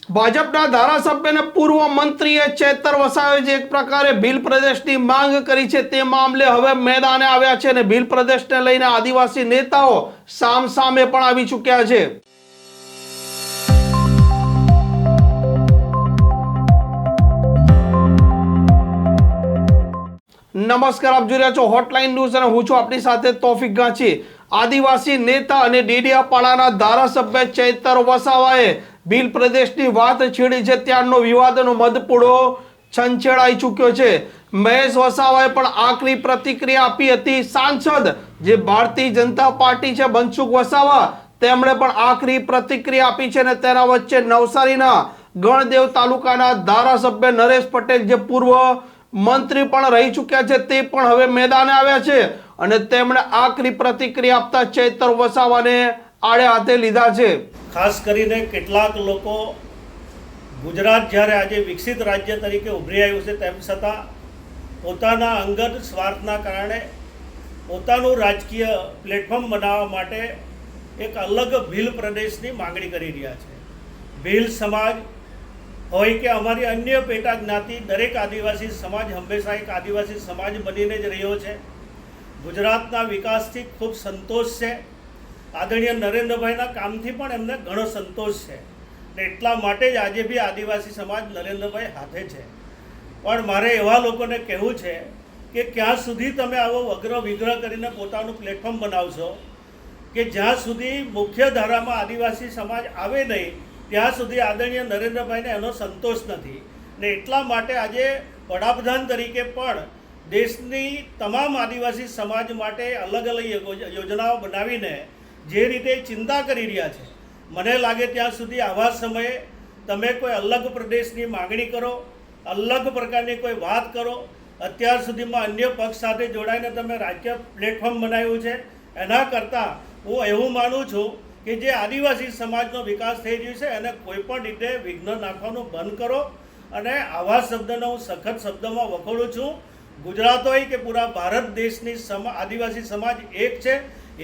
ભાજપના ધારાસભ્ય પૂર્વ મંત્રીએ ચેતર વસાવે જે એક પ્રકારે ભીલ પ્રદેશની માંગ કરી છે તે મામલે હવે મેદાને આવ્યા છે અને ભીલ પ્રદેશને લઈને આદિવાસી નેતાઓ સામસામે પણ આવી ચૂક્યા છે। નમસ્કાર, આપ જોઈ રહ્યા છો હોટલાઇન ન્યૂઝ અને હું છું આપની સાથે તોફિક ગાંચી। આદિવાસી નેતા અને ડેડિયાપાડાના ધારાસભ્ય ચેતર વસાવાએ ભીલ પ્રદેશની વાત છેડી છે ત્યારનો વિવાદનો મધપૂડો છંછેડાઈ ચૂક્યો છે। મહેશ વસાવાએ પણ આકરી પ્રતિક્રિયા આપી હતી। સાંસદ જે ભારતીય જનતા પાર્ટી છે મનસુખ વસાવા તેમણે પણ આકરી પ્રતિક્રિયા આપી છે અને તેના વચ્ચે નવસારીના ગણદેવ તાલુકાના ધારાસભ્ય નરેશ પટેલ જે પૂર્વ મંત્રી પણ રહી ચૂક્યા છે તે પણ હવે મેદાને આવ્યા છે અને તેમણે આકરી પ્રતિક્રિયા આપતા ચેતર વસાવાને આડે હાથે લીધા છે। ખાસ કરીને કેટલાક લોકો ગુજરાત જ્યારે આજે વિકસિત રાજ્ય તરીકે ઉભરી આવ્યું છે તેમ છતાં પોતાના અંગત સ્વાર્થના કારણે પોતાનું રાજકીય પ્લેટફોર્મ બનાવવા માટે એક અલગ ભીલ પ્રદેશની માંગણી કરી રહ્યા છે। ભીલ સમાજ હોય કે અમારી અન્ય પેટા જ્ઞાતિ, દરેક આદિવાસી સમાજ હંમેશા એક આદિવાસી સમાજ બનીને જ રહ્યો છે। ગુજરાતના વિકાસથી ખૂબ સંતોષ છે। આદરણીય નરેન્દ્રભાઈના કામથી પણ એમને ઘણો સંતોષ છે ને એટલા માટે જ આજે બી આદિવાસી સમાજ નરેન્દ્રભાઈ હાથે છે। પણ મારે એવા લોકોને કહેવું છે કે ક્યાં સુધી તમે આવો વગ્ર વિગ્રહ કરીને પોતાનું પ્લેટફોર્મ બનાવશો કે જ્યાં સુધી મુખ્ય ધારામાં આદિવાસી સમાજ આવે નહીં ત્યાં સુધી આદરણીય નરેન્દ્રભાઈને એનો સંતોષ નથી ને એટલા માટે આજે વડાપ્રધાન તરીકે પણ દેશની તમામ આદિવાસી સમાજ માટે અલગ અલગ યોજનાઓ બનાવીને જે રીતે ચિંતા કરી રહ્યા છે, મને લાગે ત્યાં સુધી આવા સમયે તમે કોઈ અલગ પ્રદેશની માગણી કરો, અલગ પ્રકારની કોઈ વાત કરો। અત્યાર સુધીમાં અન્ય પક્ષ સાથે જોડાઈને તમે રાજકીય પ્લેટફોર્મ બનાવ્યું છે, એના કરતાં હું એવું માનું છું કે જે આદિવાસી સમાજનો વિકાસ થઈ રહ્યો છે એને કોઈપણ રીતે વિઘ્ન નાખવાનું બંધ કરો અને આવા શબ્દનો હું સખત શબ્દમાં વખોડું છું। ગુજરાત હોય કે પૂરા ભારત દેશની આદિવાસી સમાજ એક છે,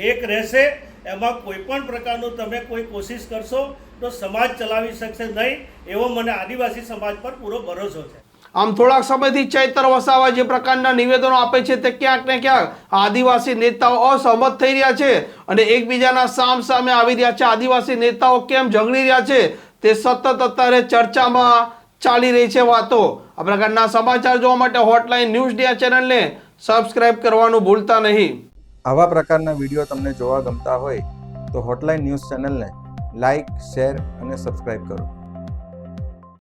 એક રહેશે। એમાં કોઈપણ પ્રકારનું તમે કોઈ કોશિશ કરશો તો સમાજ ચલાવી શકશે નહીં એવો મને આદિવાસી સમાજ પર પૂરો ભરોસો છે। આમ થોડાક સમયથી ચેતર વસાવા જે પ્રકારના નિવેદનો આપે છે તે ક્યાંક ને ક્યાંક આદિવાસી નેતાઓ અસહમત થઈ રહ્યા છે અને એકબીજાના સામે આવી રહ્યા છે। આદિવાસી નેતાઓ કેમ ઝઘડી રહ્યા છે તે સતત અત્યારે ચર્ચામાં ચાલી રહી છે વાતો। આ પ્રકારના સમાચાર જોવા માટે હોટલાઇન ન્યૂઝ ડિયા ચેનલને સબસ્ક્રાઇબ કરવાનું ભૂલતા નહીં। આવા પ્રકારના વિડીયો તમને જોવા ગમતા હોય તો હોટલાઇન ન્યૂઝ ચેનલને લાઇક, શેર અને સબસ્ક્રાઇબ કરો।